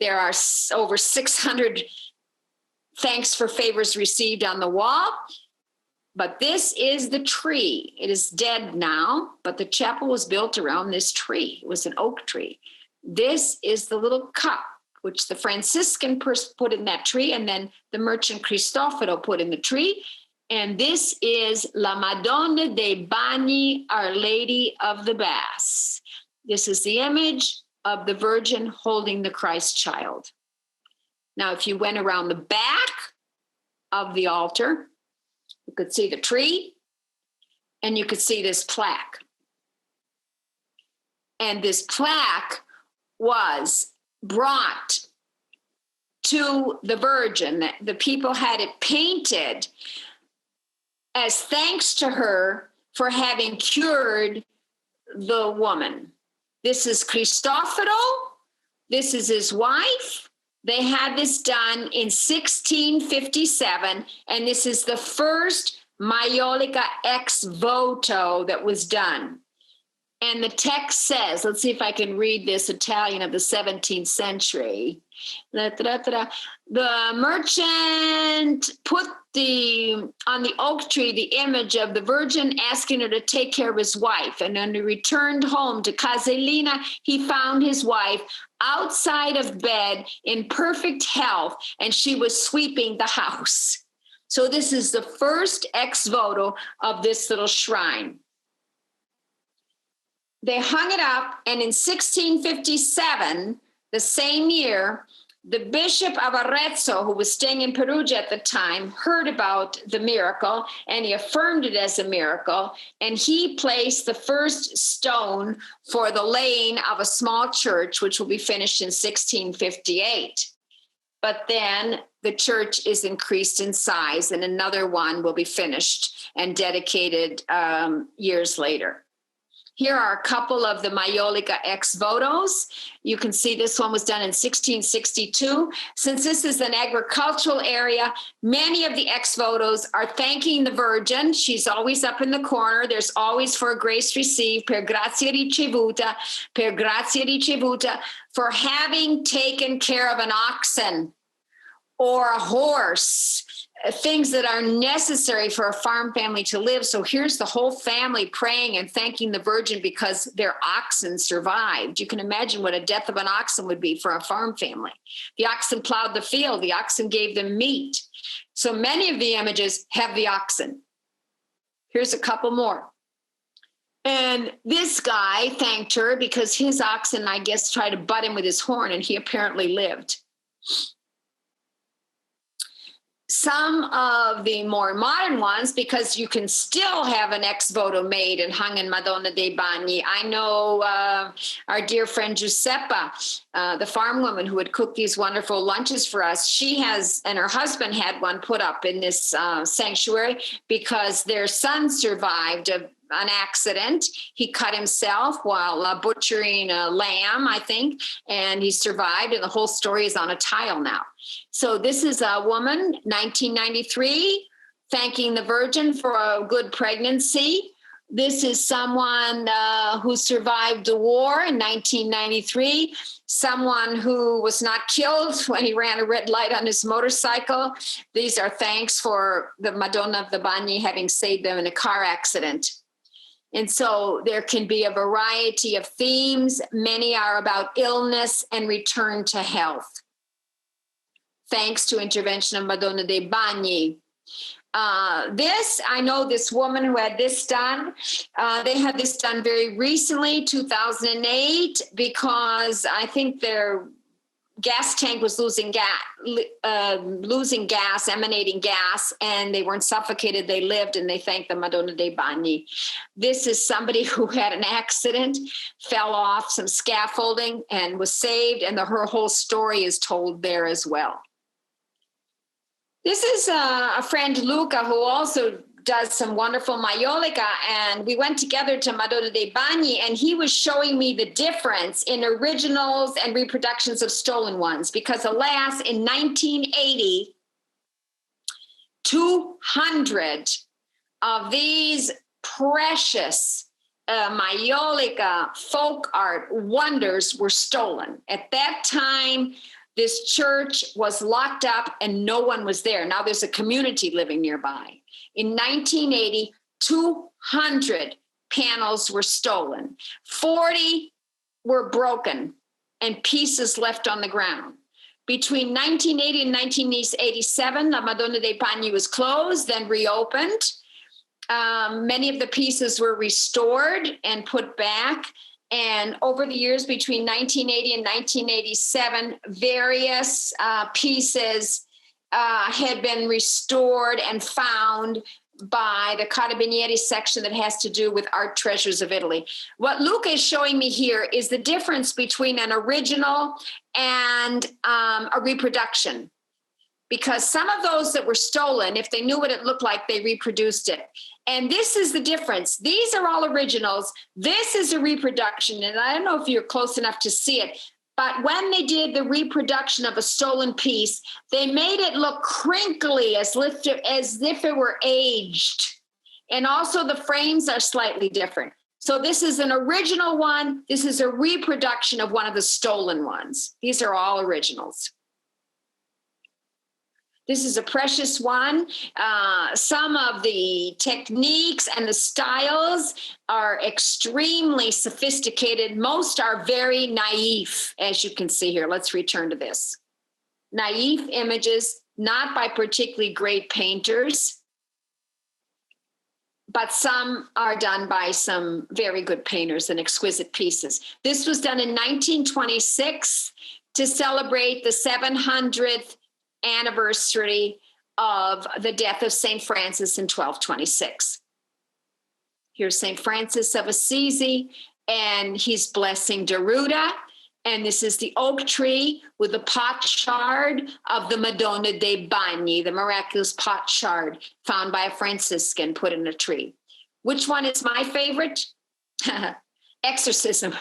There are over 600 thanks for favors received on the wall. But this is the tree. It is dead now, but the chapel was built around this tree. It was an oak tree. This is the little cup, which the Franciscan put in that tree, and then the merchant Cristoforo put in the tree. And this is La Madonna dei Bagni, Our Lady of the Baths. This is the image of the Virgin holding the Christ child. Now, if you went around the back of the altar, you could see the tree, and you could see this plaque. And this plaque was brought to the Virgin. The people had it painted as thanks to her for having cured the woman. This is Cristoforo. This is his wife. They had this done in 1657, and this is the first maiolica ex voto that was done. And the text says, let's see if I can read this Italian of the 17th century. The merchant put on the oak tree the image of the Virgin asking her to take care of his wife. And when he returned home to Casalina, he found his wife outside of bed in perfect health, and she was sweeping the house. So this is the first ex voto of this little shrine. They hung it up, and in 1657, the same year, The Bishop of Arezzo, who was staying in Perugia at the time, heard about the miracle, and he affirmed it as a miracle. And he placed the first stone for the laying of a small church, which will be finished in 1658. But then the church is increased in size, and another one will be finished and dedicated years later. Here are a couple of the maiolica ex votos. You can see this one was done in 1662. Since this is an agricultural area, many of the ex votos are thanking the Virgin. She's always up in the corner. There's always for grace received, per grazia ricevuta, for having taken care of an oxen or a horse, things that are necessary for a farm family to live. So here's the whole family praying and thanking the Virgin because their oxen survived. You can imagine what a death of an oxen would be for a farm family. The oxen plowed the field. The oxen gave them meat. So many of the images have the oxen. Here's a couple more. And this guy thanked her because his oxen, I guess, tried to butt him with his horn, and he apparently lived. Some of the more modern ones, because you can still have an ex voto made and hung in Madonna dei Bagni. I know our dear friend Giuseppa, the farm woman who would cook these wonderful lunches for us. She has, and her husband had one put up in this sanctuary because their son survived an accident. He cut himself while butchering a lamb, I think, and he survived, and the whole story is on a tile now. So this is a woman, 1993, thanking the Virgin for a good pregnancy. This is someone who survived the war in 1993, someone who was not killed when he ran a red light on his motorcycle. These are thanks for the Madonna of the Bagni having saved them in a car accident. And so there can be a variety of themes. Many are about illness and return to health, thanks to intervention of Madonna dei Bagni. I know this woman who had this done. They had this done very recently, 2008, because I think their gas tank was losing gas, emanating gas, and they weren't suffocated. They lived, and they thanked the Madonna dei Bagni. This is somebody who had an accident, fell off some scaffolding, and was saved, and her whole story is told there as well. This is a friend, Luca, who also does some wonderful maiolica, and we went together to Madonna dei Bagni, and he was showing me the difference in originals and reproductions of stolen ones, because alas, in 1980, 200 of these precious maiolica folk art wonders were stolen. At that time, this church was locked up and no one was there. Now there's a community living nearby. In 1980, 200 panels were stolen. 40 were broken and pieces left on the ground. Between 1980 and 1987, La Madonna dei Bagni was closed, then reopened. Many of the pieces were restored and put back. And over the years between 1980 and 1987, various pieces had been restored and found by the Carabinieri section that has to do with art treasures of Italy. What Luca is showing me here is the difference between an original and a reproduction. Because some of those that were stolen, if they knew what it looked like, they reproduced it. And this is the difference. These are all originals. This is a reproduction. And I don't know if you're close enough to see it, but when they did the reproduction of a stolen piece, they made it look crinkly as if it were aged. And also the frames are slightly different. So this is an original one. This is a reproduction of one of the stolen ones. These are all originals. This is a precious one. Some of the techniques and the styles are extremely sophisticated. Most are very naive, as you can see here. Let's return to this. Naive images, not by particularly great painters, but some are done by some very good painters and exquisite pieces. This was done in 1926. to celebrate the 700th anniversary of the death of St. Francis in 1226. Here's St. Francis of Assisi, and he's blessing Deruta. And this is the oak tree with the potsherd of the Madonna dei Bagni, the miraculous potsherd found by a Franciscan put in a tree. Which one is my favorite? Exorcism.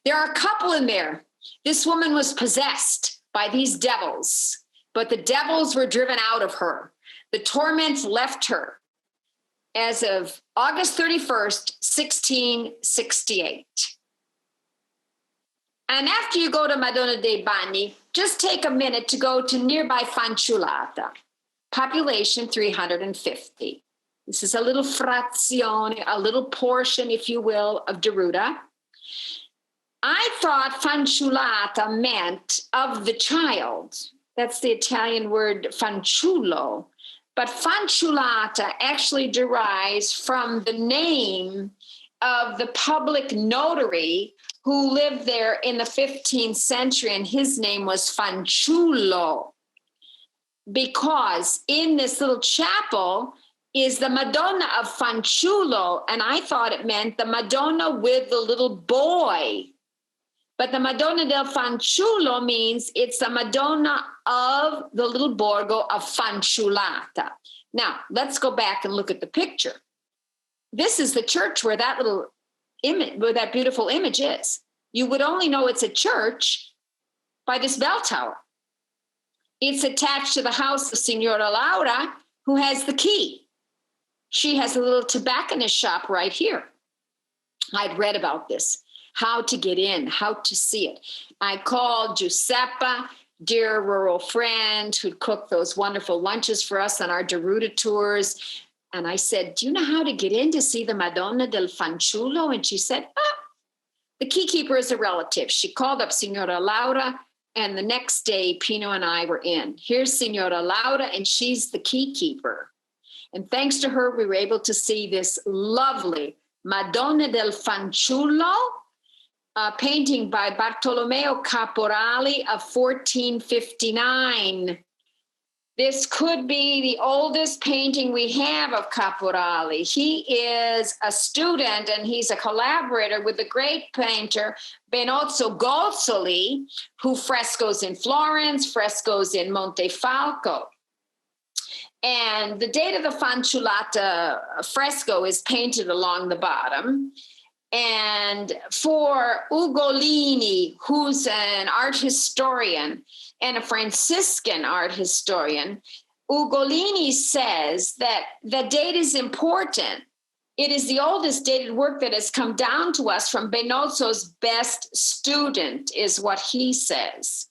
There are a couple in there. This woman was possessed by these devils, but the devils were driven out of her. The torments left her as of August 31st, 1668. And after you go to Madonna dei Bagni, just take a minute to go to nearby Fanciullata, population 350. This is a little frazione, a little portion, if you will, of Deruta. I thought Fanciullata meant of the child. That's the Italian word fanciullo. But Fanciullata actually derives from the name of the public notary who lived there in the 15th century, and his name was Fanciullo, because in this little chapel is the Madonna of Fanciullo, and I thought it meant the Madonna with the little boy. But the Madonna del Fanciullo means it's the Madonna of the little borgo of Fanciullata. Now, let's go back and look at the picture. This is the church where that little image, where that beautiful image is. You would only know it's a church by this bell tower. It's attached to the house of Signora Laura, who has the key. She has a little tobacconist shop right here. I'd read about this, how to get in, how to see it. I called Giuseppa, dear rural friend who'd cook those wonderful lunches for us on our Deruta tours. And I said, do you know how to get in to see the Madonna del Fanciullo? And she said, the keykeeper is a relative. She called up Signora Laura, and the next day, Pino and I were in. Here's Signora Laura, and she's the keykeeper. And thanks to her, we were able to see this lovely Madonna del Fanciullo, painting by Bartolomeo Caporali of 1459. This could be the oldest painting we have of Caporali. He is a student and he's a collaborator with the great painter Benozzo Gozzoli, who frescoes in Florence, frescoes in Montefalco. And the date of the Fanciullata fresco is painted along the bottom. And for Ugolini, who's an art historian and a Franciscan art historian, Ugolini says that the date is important. It is the oldest dated work that has come down to us from Benozzo's best student, is what he says.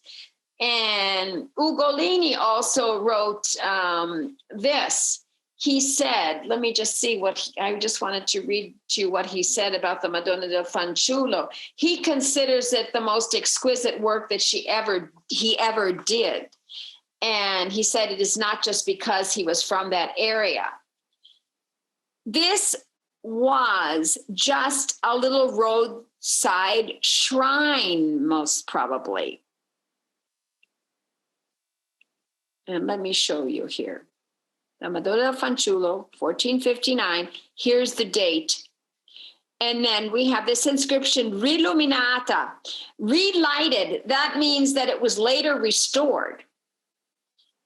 And Ugolini also wrote this. He said, let me just see I just wanted to read to you what he said about the Madonna del Fanciullo. He considers it the most exquisite work that he ever did. And he said it is not just because he was from that area. This was just a little roadside shrine, most probably. And let me show you here. The Madonna del Fanciullo, 1459. Here's the date. And then we have this inscription, Riluminata, relighted. That means that it was later restored.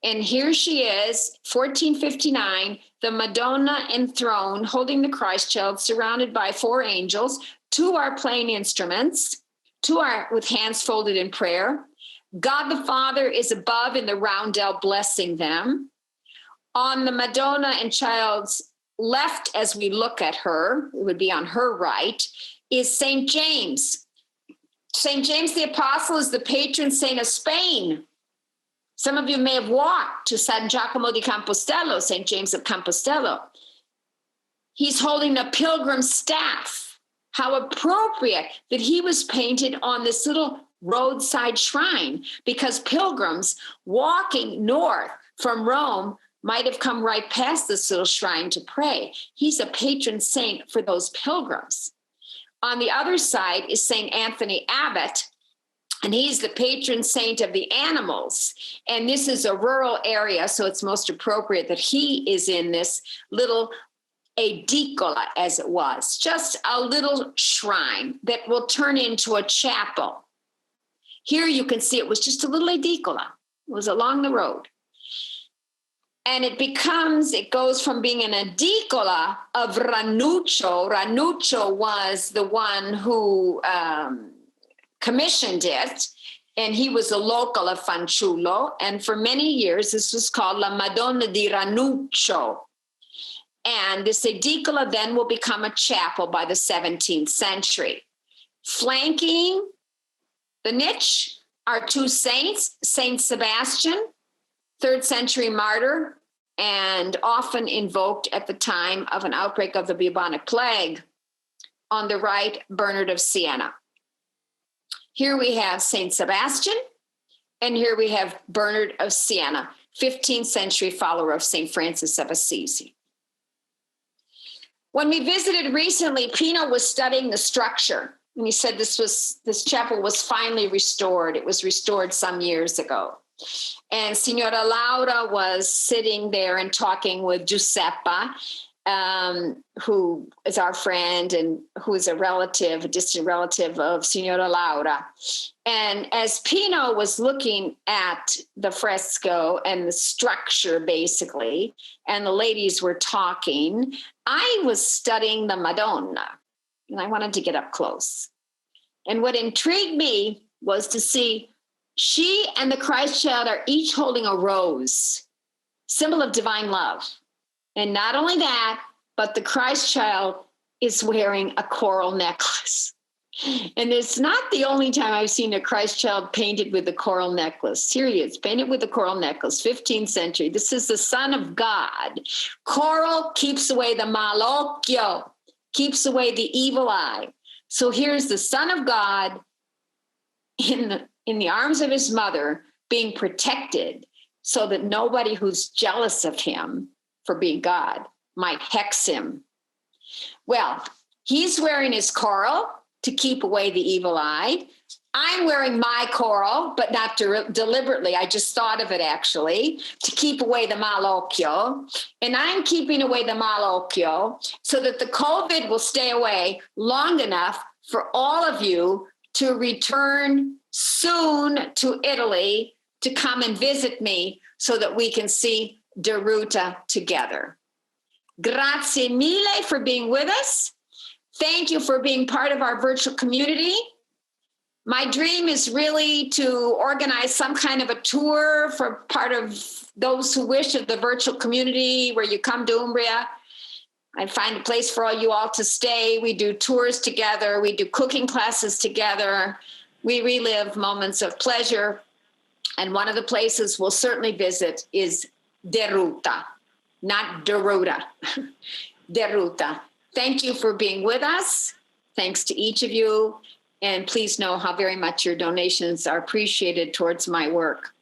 And here she is, 1459, the Madonna enthroned, holding the Christ child, surrounded by 4 angels. 2 are playing instruments, 2 are with hands folded in prayer. God the Father is above in the roundel blessing them. On the Madonna and child's left, as we look at her, it would be on her right, is St. James. St. James the Apostle is the patron saint of Spain. Some of you may have walked to San Giacomo di Compostela, St. James of Compostela. He's holding a pilgrim staff. How appropriate that he was painted on this little roadside shrine, because pilgrims walking north from Rome might have come right past this little shrine to pray. He's a patron saint for those pilgrims. On the other side is St. Anthony Abbot, And he's the patron saint of the animals. And this is a rural area, so it's most appropriate that he is in this little edicola, as it was, just a little shrine that will turn into a chapel. Here you can see it was just a little edicola. It was along the road. And it goes from being an edicola of Ranuccio. Ranuccio was the one who commissioned it, and he was a local of Fanciullo. And for many years, this was called La Madonna di Ranuccio. And this edicola then will become a chapel by the 17th century. Flanking the niche are two saints, Saint Sebastian, 3rd century martyr, and often invoked at the time of an outbreak of the bubonic plague. On the right, Bernard of Siena. Here we have Saint Sebastian, and here we have Bernard of Siena, 15th century follower of Saint Francis of Assisi. When we visited recently, Pino was studying the structure, and he said this chapel was finally restored. It was restored some years ago. And Signora Laura was sitting there and talking with Giuseppa, who is our friend and who is a distant relative of Signora Laura. And as Pino was looking at the fresco and the structure, basically, and the ladies were talking, I was studying the Madonna, and I wanted to get up close. And what intrigued me was to see she and the Christ child are each holding a rose, symbol of divine love. And not only that, but the Christ child is wearing a coral necklace. And it's not the only time I've seen a Christ child painted with a coral necklace. Here he is, painted with a coral necklace, 15th century. This is the Son of God. Coral keeps away the malocchio, keeps away the evil eye. So here's the Son of God in the arms of his mother, being protected so that nobody who's jealous of him for being God might hex him. Well, he's wearing his coral to keep away the evil eye. I'm wearing my coral, but not deliberately. I just thought of it actually, to keep away the malocchio. And I'm keeping away the malocchio so that the COVID will stay away long enough for all of you to return soon to Italy to come and visit me so that we can see Deruta together. Grazie mille for being with us. Thank you for being part of our virtual community. My dream is really to organize some kind of a tour for part of those who wish of the virtual community where you come to Umbria. I find a place for all you all to stay. We do tours together. We do cooking classes together. We relive moments of pleasure. And one of the places we'll certainly visit is Deruta, not Deruta, Deruta. Thank you for being with us. Thanks to each of you. And please know how very much your donations are appreciated towards my work.